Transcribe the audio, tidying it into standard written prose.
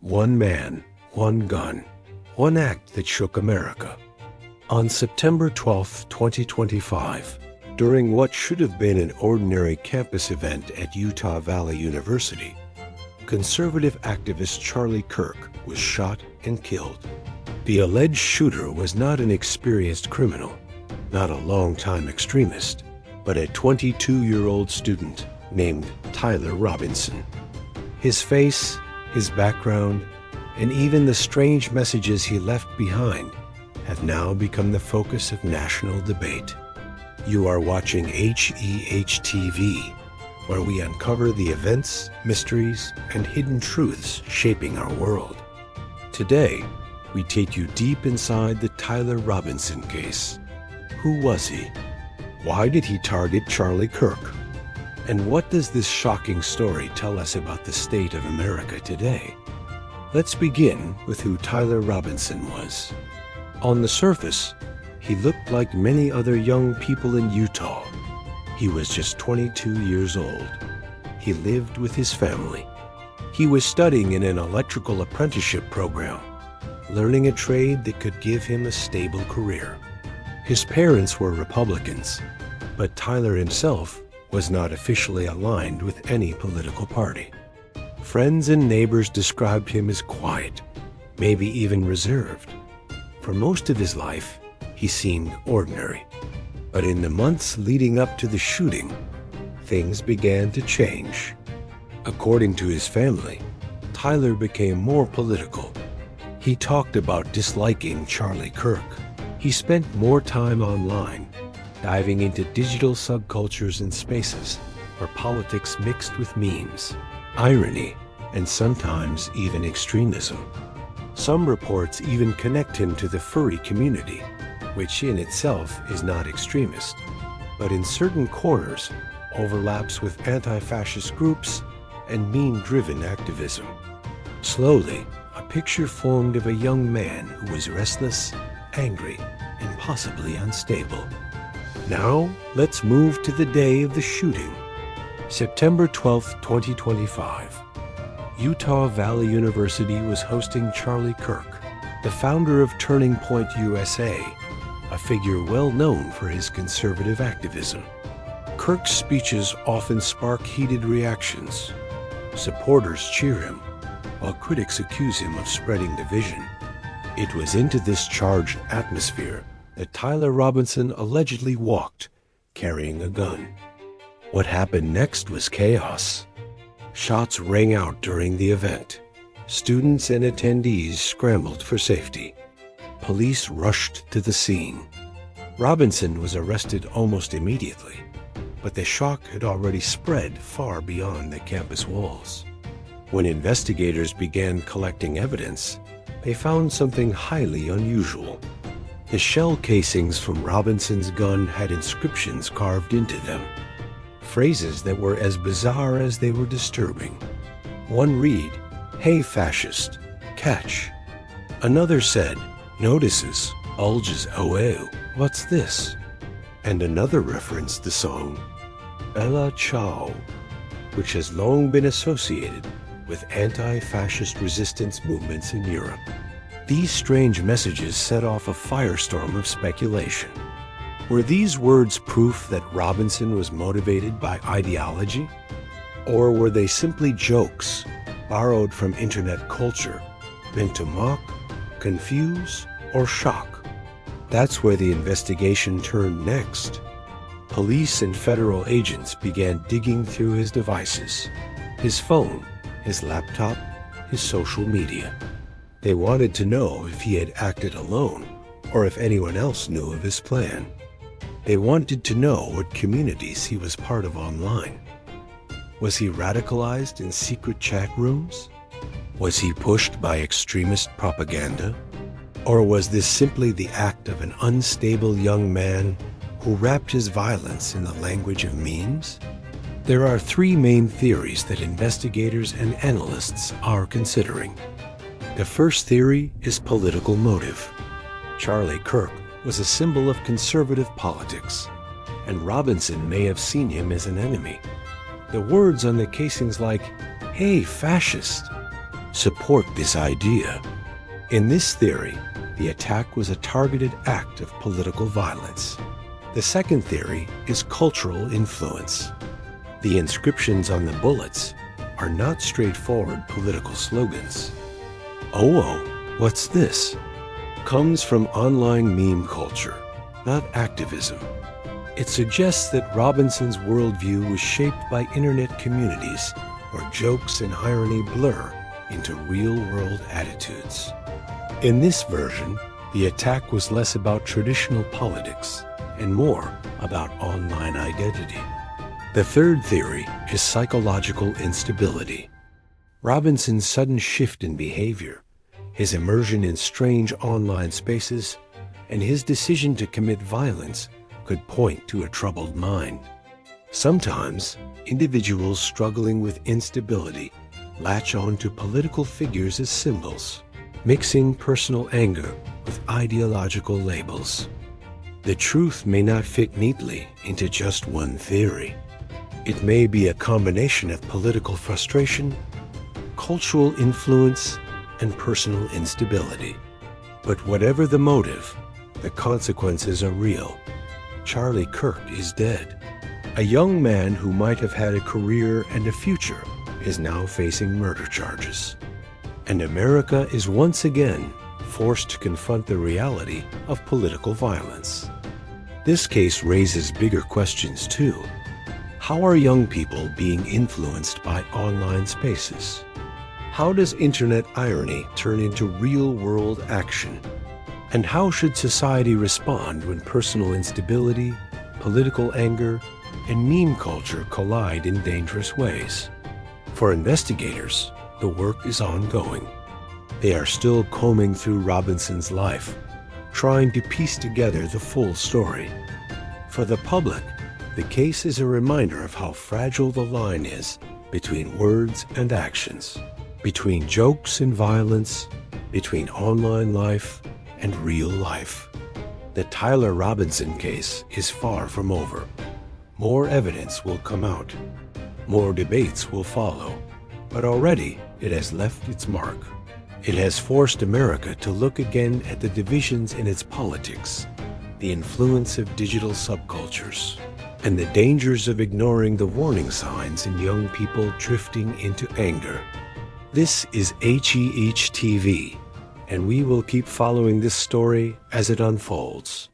One man, one gun, one act that shook America. On September 12, 2025, during what should have been an ordinary campus event at Utah Valley University, conservative activist Charlie Kirk was shot and killed. The alleged shooter was not an experienced criminal, not a longtime extremist, but a 22-year-old student named Tyler Robinson. His face, his background, and even the strange messages he left behind have now become the focus of national debate. You are watching HEH TV, where we uncover the events, mysteries, and hidden truths shaping our world. Today, we take you deep inside the Tyler Robinson case. Who was he? Why did he target Charlie Kirk? And what does this shocking story tell us about the state of America today? Let's begin with who Tyler Robinson was. On the surface, he looked like many other young people in Utah. He was just 22 years old. He lived with his family. He was studying in an electrical apprenticeship program, learning a trade that could give him a stable career. His parents were Republicans, but Tyler himself was not officially aligned with any political party. Friends and neighbors described him as quiet, maybe even reserved. For most of his life, he seemed ordinary. But in the months leading up to the shooting, things began to change. According to his family, Tyler became more political. He talked about disliking Charlie Kirk. He spent more time online, diving into digital subcultures and spaces where politics mixed with memes, irony, and sometimes even extremism. Some reports even connect him to the furry community, which in itself is not extremist, but in certain corners overlaps with anti-fascist groups and meme-driven activism. Slowly, a picture formed of a young man who was restless, angry, and possibly unstable. Now, let's move to the day of the shooting. September 12, 2025. Utah Valley University was hosting Charlie Kirk, the founder of Turning Point USA, a figure well known for his conservative activism. Kirk's speeches often spark heated reactions. Supporters cheer him, while critics accuse him of spreading division. It was into this charged atmosphere that Tyler Robinson allegedly walked, carrying a gun. What happened next was chaos. Shots rang out during the event. Students and attendees scrambled for safety. Police rushed to the scene. Robinson was arrested almost immediately, but the shock had already spread far beyond the campus walls. When investigators began collecting evidence, they found something highly unusual. The shell casings from Robinson's gun had inscriptions carved into them, phrases that were as bizarre as they were disturbing. One read, "Hey fascist, catch." Another said, "Notices, bulges away, what's this?" And another referenced the song, Bella Ciao, which has long been associated with anti-fascist resistance movements in Europe. These strange messages set off a firestorm of speculation. Were these words proof that Robinson was motivated by ideology? Or were they simply jokes borrowed from internet culture, meant to mock, confuse, or shock? That's where the investigation turned next. Police and federal agents began digging through his devices, his phone, his laptop, his social media. They wanted to know if he had acted alone or if anyone else knew of his plan. They wanted to know what communities he was part of online. Was he radicalized in secret chat rooms? Was he pushed by extremist propaganda? Or was this simply the act of an unstable young man who wrapped his violence in the language of memes? There are three main theories that investigators and analysts are considering. The first theory is political motive. Charlie Kirk was a symbol of conservative politics, and Robinson may have seen him as an enemy. The words on the casings like, "Hey, fascist," support this idea. In this theory, the attack was a targeted act of political violence. The second theory is cultural influence. The inscriptions on the bullets are not straightforward political slogans. "Oh, what's this?" comes from online meme culture, not activism. It suggests that Robinson's worldview was shaped by internet communities where jokes and irony blur into real-world attitudes. In this version, the attack was less about traditional politics and more about online identity. The third theory is psychological instability. Robinson's sudden shift in behavior, his immersion in strange online spaces, and his decision to commit violence could point to a troubled mind. Sometimes, individuals struggling with instability latch on to political figures as symbols, mixing personal anger with ideological labels. The truth may not fit neatly into just one theory. It may be a combination of political frustration, cultural influence, and personal instability. But whatever the motive, the consequences are real. Charlie Kirk is dead. A young man who might have had a career and a future is now facing murder charges. And America is once again forced to confront the reality of political violence. This case raises bigger questions too. How are young people being influenced by online spaces? How does internet irony turn into real-world action? And how should society respond when personal instability, political anger, and meme culture collide in dangerous ways? For investigators, the work is ongoing. They are still combing through Robinson's life, trying to piece together the full story. For the public, the case is a reminder of how fragile the line is between words and actions, between jokes and violence, between online life and real life. The Tyler Robinson case is far from over. More evidence will come out. More debates will follow. But already it has left its mark. It has forced America to look again at the divisions in its politics, the influence of digital subcultures, and the dangers of ignoring the warning signs in young people drifting into anger. This is HEH TV, and we will keep following this story as it unfolds.